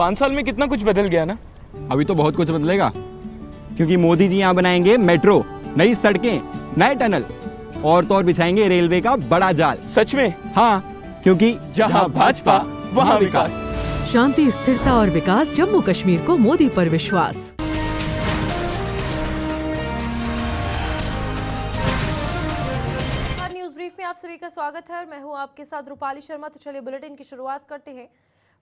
5 साल में कितना कुछ बदल गया ना। अभी तो बहुत कुछ बदलेगा, क्योंकि मोदी जी यहाँ बनाएंगे मेट्रो, नई सड़कें, नए टनल और तो और बिछाएंगे रेलवे का बड़ा जाल। सच में? हाँ, क्योंकि जहाँ भाजपा वहाँ विकास। शांति, स्थिरता और विकास, जम्मू कश्मीर को मोदी पर विश्वास। न्यूज ब्रीफ में आप सभी का स्वागत है और मैं हूं आपके साथ रूपाली शर्मा। तो चलिए बुलेटिन की शुरुआत करते हैं।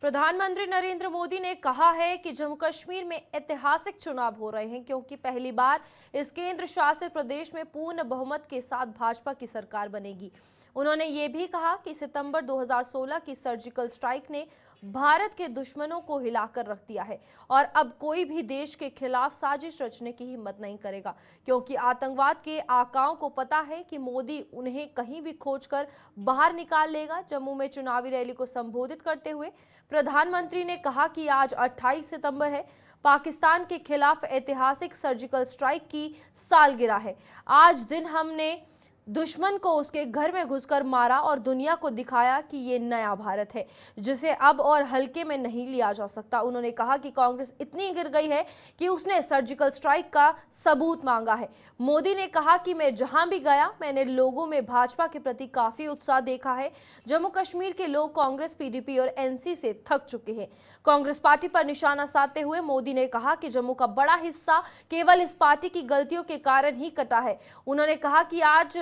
प्रधानमंत्री नरेंद्र मोदी ने कहा है कि जम्मू कश्मीर में ऐतिहासिक चुनाव हो रहे हैं, क्योंकि पहली बार इस केंद्र शासित प्रदेश में पूर्ण बहुमत के साथ भाजपा की सरकार बनेगी। उन्होंने ये भी कहा कि सितंबर 2016 की सर्जिकल स्ट्राइक ने भारत के दुश्मनों को हिलाकर रख दिया है और अब कोई भी देश के खिलाफ साजिश रचने की हिम्मत नहीं करेगा, क्योंकि आतंकवाद के आकाओं को पता है कि मोदी उन्हें कहीं भी खोजकर बाहर निकाल लेगा। जम्मू में चुनावी रैली को संबोधित करते हुए प्रधानमंत्री ने कहा कि आज 28 सितंबर है, पाकिस्तान के खिलाफ ऐतिहासिक सर्जिकल स्ट्राइक की सालगिरह है। आज दिन हमने दुश्मन को उसके घर में घुसकर मारा और दुनिया को दिखाया कि ये नया भारत है, जिसे अब और हल्के में नहीं लिया जा सकता। उन्होंने कहा कि कांग्रेस इतनी गिर गई है कि उसने सर्जिकल स्ट्राइक का सबूत मांगा है। मोदी ने कहा कि मैं जहां भी गया, मैंने लोगों में भाजपा के प्रति काफी उत्साह देखा है। जम्मू कश्मीर के लोग कांग्रेस, पीडीपी और एनसी से थक चुके हैं। कांग्रेस पार्टी पर निशाना साधते हुए मोदी ने कहा कि जम्मू का बड़ा हिस्सा केवल इस पार्टी की गलतियों के कारण ही कटा है। उन्होंने कहा कि आज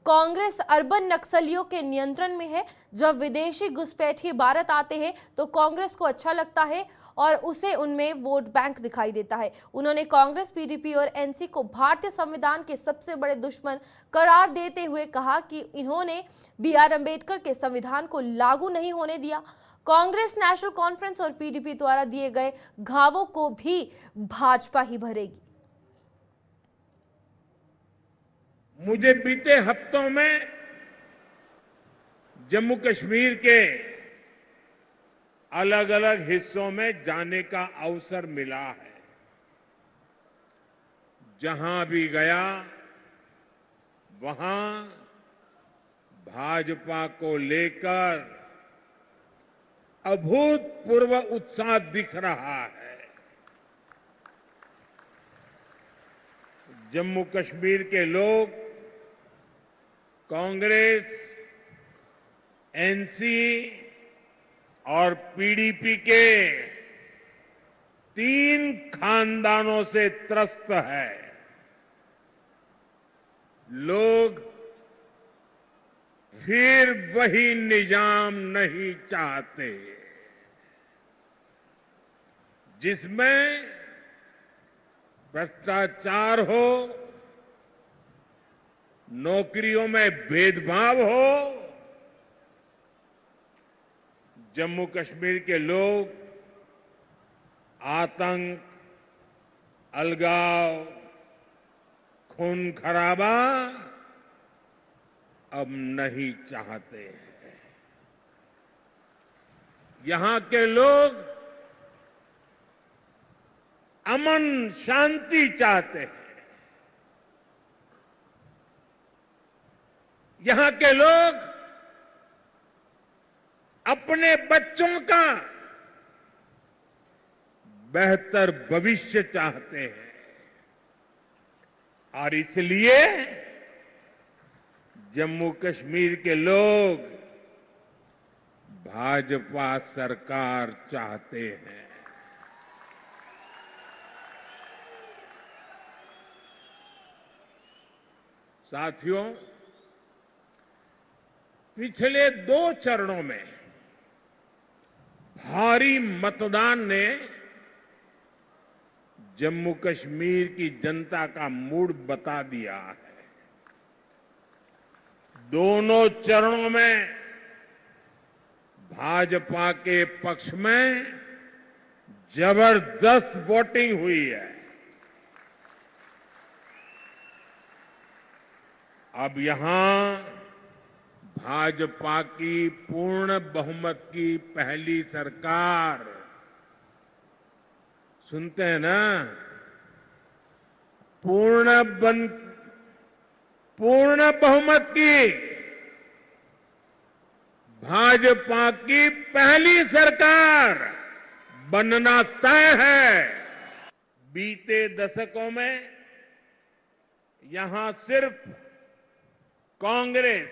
कांग्रेस अर्बन नक्सलियों के नियंत्रण में है। जब विदेशी घुसपैठिए भारत आते हैं तो कांग्रेस को अच्छा लगता है और उसे उनमें वोट बैंक दिखाई देता है। उन्होंने कांग्रेस, पीडीपी और एनसी को भारतीय संविधान के सबसे बड़े दुश्मन करार देते हुए कहा कि इन्होंने BR अम्बेडकर के संविधान को लागू नहीं होने दिया। कांग्रेस, नेशनल कॉन्फ्रेंस और पीडीपी द्वारा दिए गए घावों को भी भाजपा ही भरेगी। मुझे बीते हफ्तों में जम्मू कश्मीर के अलग अलग हिस्सों में जाने का अवसर मिला है। जहां भी गया वहां भाजपा को लेकर अभूतपूर्व उत्साह दिख रहा है। जम्मू कश्मीर के लोग कांग्रेस, एनसी और पीडीपी के 3 खानदानों से त्रस्त है। लोग फिर वही निजाम नहीं चाहते जिसमें भ्रष्टाचार हो, नौकरियों में भेदभाव हो। जम्मू कश्मीर के लोग आतंक, अलगाव, खून खराबा अब नहीं चाहते हैं। यहां के लोग अमन, शांति चाहते हैं। यहां के लोग अपने बच्चों का बेहतर भविष्य चाहते हैं और इसलिए जम्मू कश्मीर के लोग भाजपा सरकार चाहते हैं। साथियों, पिछले 2 चरणों में भारी मतदान ने जम्मू कश्मीर की जनता का मूड बता दिया है। दोनों चरणों में भाजपा के पक्ष में जबरदस्त वोटिंग हुई है। अब यहां भाजपा की पूर्ण बहुमत की पहली सरकार, सुनते हैं ना, पूर्ण बहुमत की भाजपा की पहली सरकार बनना तय है। बीते दशकों में यहां सिर्फ कांग्रेस,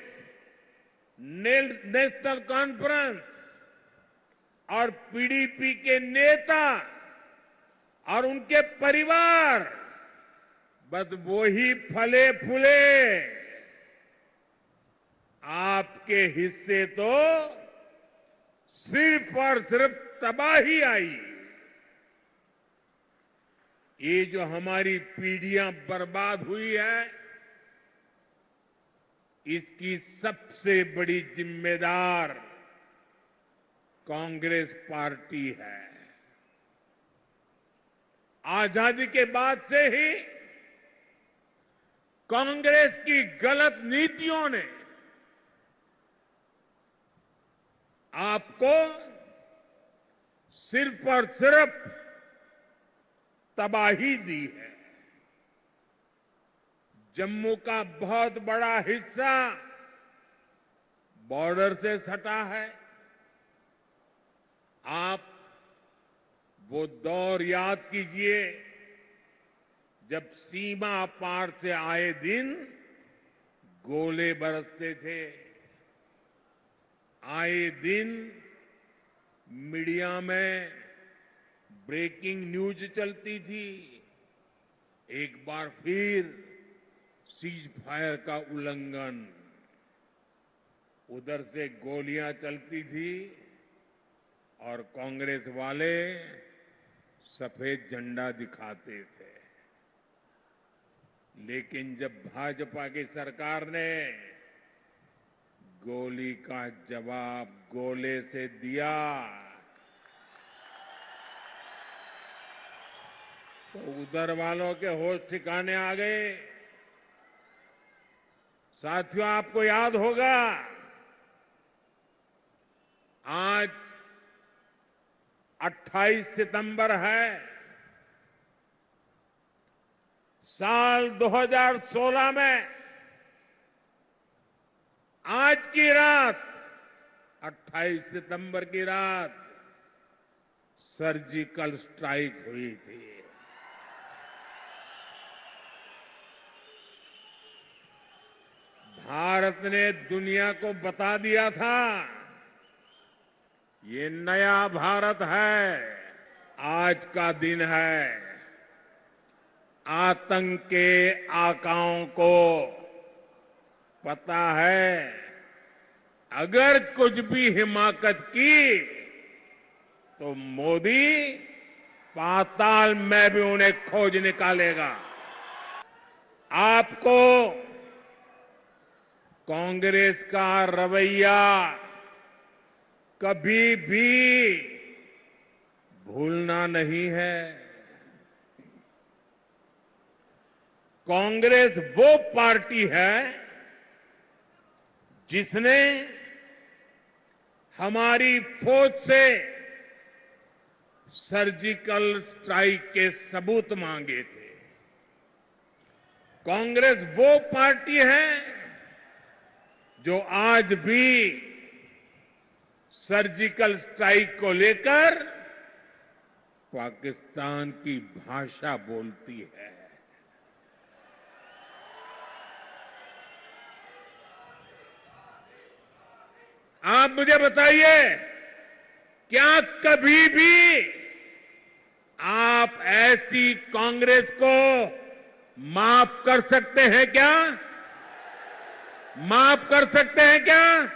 नेशनल कॉन्फ्रेंस और पीडीपी के नेता और उनके परिवार बस वो ही फले फूले। आपके हिस्से तो सिर्फ और सिर्फ तबाही आई। ये जो हमारी पीढ़ियां बर्बाद हुई है, इसकी सबसे बड़ी जिम्मेदार कांग्रेस पार्टी है। आजादी के बाद से ही कांग्रेस की गलत नीतियों ने आपको सिर्फ और सिर्फ तबाही दी है। जम्मू का बहुत बड़ा हिस्सा बॉर्डर से सटा है। आप वो दौर याद कीजिए जब सीमा पार से आए दिन गोले बरसते थे। आए दिन मीडिया में ब्रेकिंग न्यूज चलती थी। एक बार फिर सीज फायर का उल्लंघन, उधर से गोलियां चलती थी और कांग्रेस वाले सफेद झंडा दिखाते थे। लेकिन जब भाजपा की सरकार ने गोली का जवाब गोले से दिया तो उधर वालों के होश ठिकाने आ गए। साथियों, आपको याद होगा आज 28 सितंबर है। साल 2016 में आज की रात 28 सितंबर की रात सर्जिकल स्ट्राइक हुई थी। भारत ने दुनिया को बता दिया था ये नया भारत है। आज का दिन है आतंक के आकाओं को पता है अगर कुछ भी हिमाकत की तो मोदी पाताल में भी उन्हें खोज निकालेगा। आपको कांग्रेस का रवैया कभी भी भूलना नहीं है। कांग्रेस वो पार्टी है जिसने हमारी फौज से सर्जिकल स्ट्राइक के सबूत मांगे थे। कांग्रेस वो पार्टी है जो आज भी सर्जिकल स्ट्राइक को लेकर पाकिस्तान की भाषा बोलती है। आप मुझे बताइए, क्या कभी भी आप ऐसी कांग्रेस को माफ कर सकते हैं क्या? माफ कर सकते हैं क्या?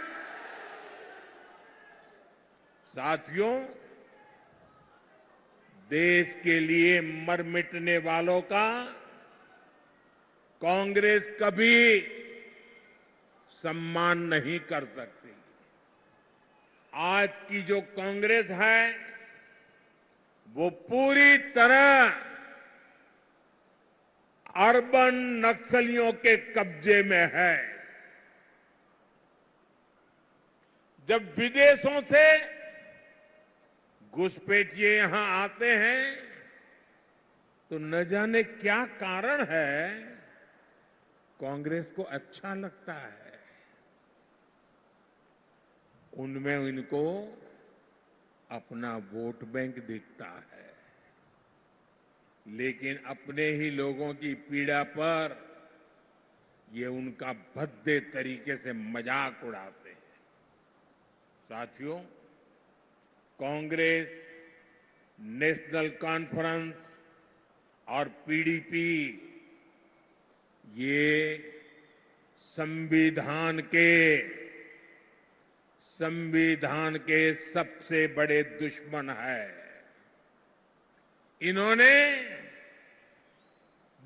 साथियों, देश के लिए मर मिटने वालों का कांग्रेस कभी सम्मान नहीं कर सकती। आज की जो कांग्रेस है वो पूरी तरह अर्बन नक्सलियों के कब्जे में है। जब विदेशों से घुसपैठिए यहां आते हैं तो न जाने क्या कारण है, कांग्रेस को अच्छा लगता है। उनमें इनको अपना वोट बैंक दिखता है, लेकिन अपने ही लोगों की पीड़ा पर ये उनका भद्दे तरीके से मजाक उड़ाते हैं। साथियों, कांग्रेस, नेशनल कॉन्फ्रेंस और पीडीपी ये संविधान के सबसे बड़े दुश्मन है। इन्होंने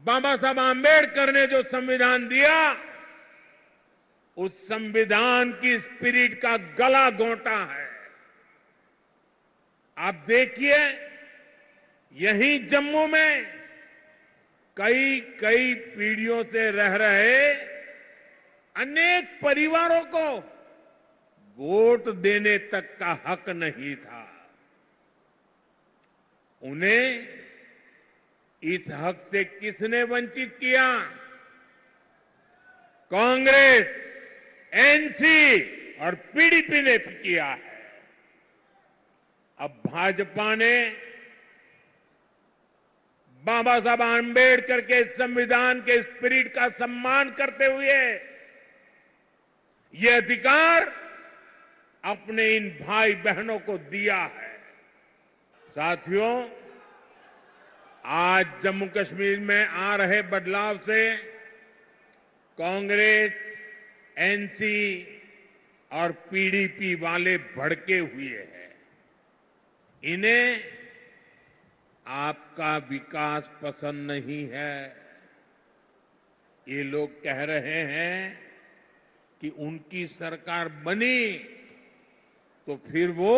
बाबा साहब आंबेडकर ने जो संविधान दिया, उस संविधान की स्पिरिट का गला घोंटा है। आप देखिए, यहीं जम्मू में कई पीढ़ियों से रह रहे अनेक परिवारों को वोट देने तक का हक नहीं था। उन्हें इस हक से किसने वंचित किया? कांग्रेस, एनसी और पीडीपी ने किया है। अब भाजपा ने बाबा साहब आंबेडकर के संविधान के स्पिरिट का सम्मान करते हुए ये अधिकार अपने इन भाई बहनों को दिया है। साथियों, आज जम्मू कश्मीर में आ रहे बदलाव से कांग्रेस, एनसी और पीडीपी वाले भड़के हुए हैं। इन्हें आपका विकास पसंद नहीं है। ये लोग कह रहे हैं कि उनकी सरकार बनी तो फिर वो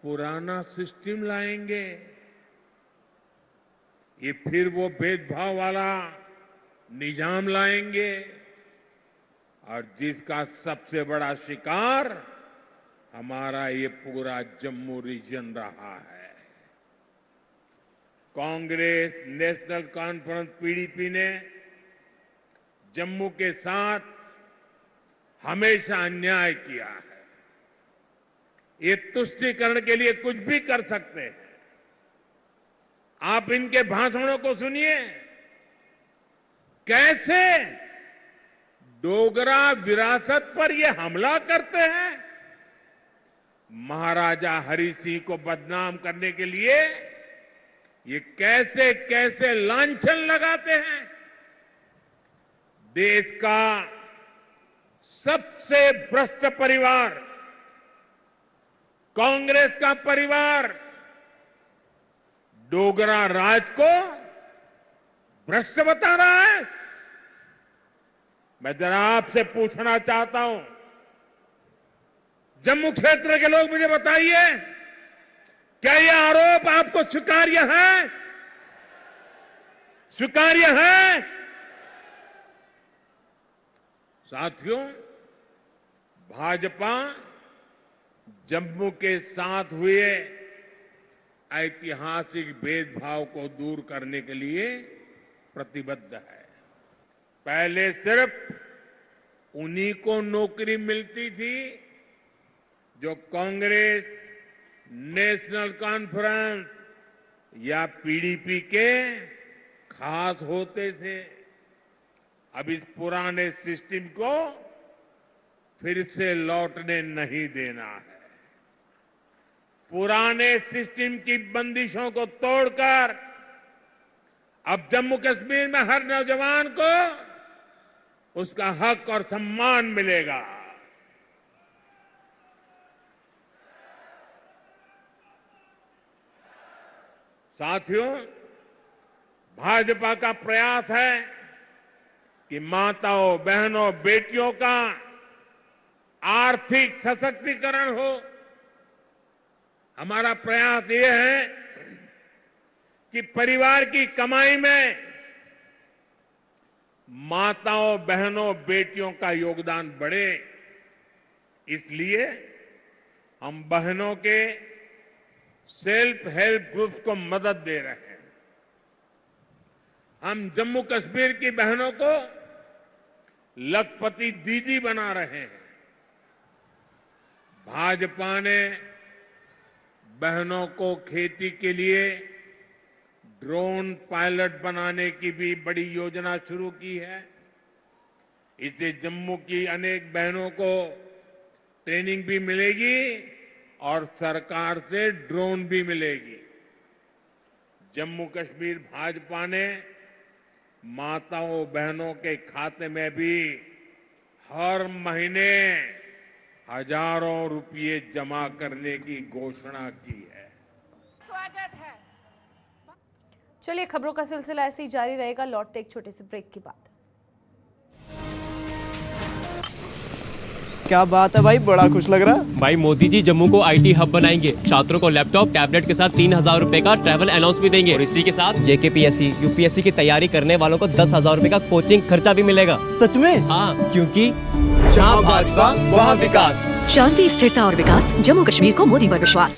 पुराना सिस्टम लाएंगे, ये फिर वो भेदभाव वाला निजाम लाएंगे, और जिसका सबसे बड़ा शिकार हमारा ये पूरा जम्मू रीजन रहा है। कांग्रेस, नेशनल कॉन्फ्रेंस, पीडीपी ने जम्मू के साथ हमेशा अन्याय किया है। ये तुष्टीकरण के लिए कुछ भी कर सकते हैं। आप इनके भाषणों को सुनिए, कैसे डोगरा विरासत पर ये हमला करते हैं। महाराजा हरि सिंह को बदनाम करने के लिए ये कैसे कैसे लांछन लगाते हैं। देश का सबसे भ्रष्ट परिवार, कांग्रेस का परिवार, डोगरा राज को भ्रष्ट बता रहा है। मैं जरा आपसे पूछना चाहता हूं, जम्मू क्षेत्र के लोग मुझे बताइए, क्या यह आरोप आपको स्वीकार्य है? स्वीकार्य है? साथियों, भाजपा जम्मू के साथ हुए ऐतिहासिक भेदभाव को दूर करने के लिए प्रतिबद्ध है। पहले सिर्फ उन्हीं को नौकरी मिलती थी जो कांग्रेस, नेशनल कॉन्फ्रेंस या पीडीपी के खास होते थे। अब इस पुराने सिस्टम को फिर से लौटने नहीं देना है। पुराने सिस्टम की बंदिशों को तोड़कर अब जम्मू कश्मीर में हर नौजवान को उसका हक और सम्मान मिलेगा। साथियों, भाजपा का प्रयास है कि माताओं, बहनों, बेटियों का आर्थिक सशक्तिकरण हो। हमारा प्रयास ये है कि परिवार की कमाई में माताओं, बहनों, बेटियों का योगदान बढ़े। इसलिए हम बहनों के सेल्फ हेल्प ग्रुप्स को मदद दे रहे हैं। हम जम्मू कश्मीर की बहनों को लखपति दीदी बना रहे हैं। भाजपा ने बहनों को खेती के लिए ड्रोन पायलट बनाने की भी बड़ी योजना शुरू की है। इससे जम्मू की अनेक बहनों को ट्रेनिंग भी मिलेगी और सरकार से ड्रोन भी मिलेगी। जम्मू कश्मीर भाजपा ने माताओं बहनों के खाते में भी हर महीने हजारों रुपये जमा करने की घोषणा की है। चलिए, खबरों का सिलसिला ऐसे ही जारी रहेगा। लौटते एक छोटे से ब्रेक के बाद। क्या बात है भाई, बड़ा खुश लग रहा है। भाई मोदी जी जम्मू को आईटी हब बनाएंगे। छात्रों को लैपटॉप टैबलेट के साथ 3000 रुपए का ट्रैवल अलाउंस भी देंगे और इसी के साथ जेकेपीएससी यूपीएससी की तैयारी करने वालों को 10,000 रुपए का कोचिंग खर्चा भी मिलेगा। सच में? हाँ, क्योंकि जहाँ भाजपा वहाँ विकास। शांति, स्थिरता और विकास, जम्मू कश्मीर को मोदी पर विश्वास।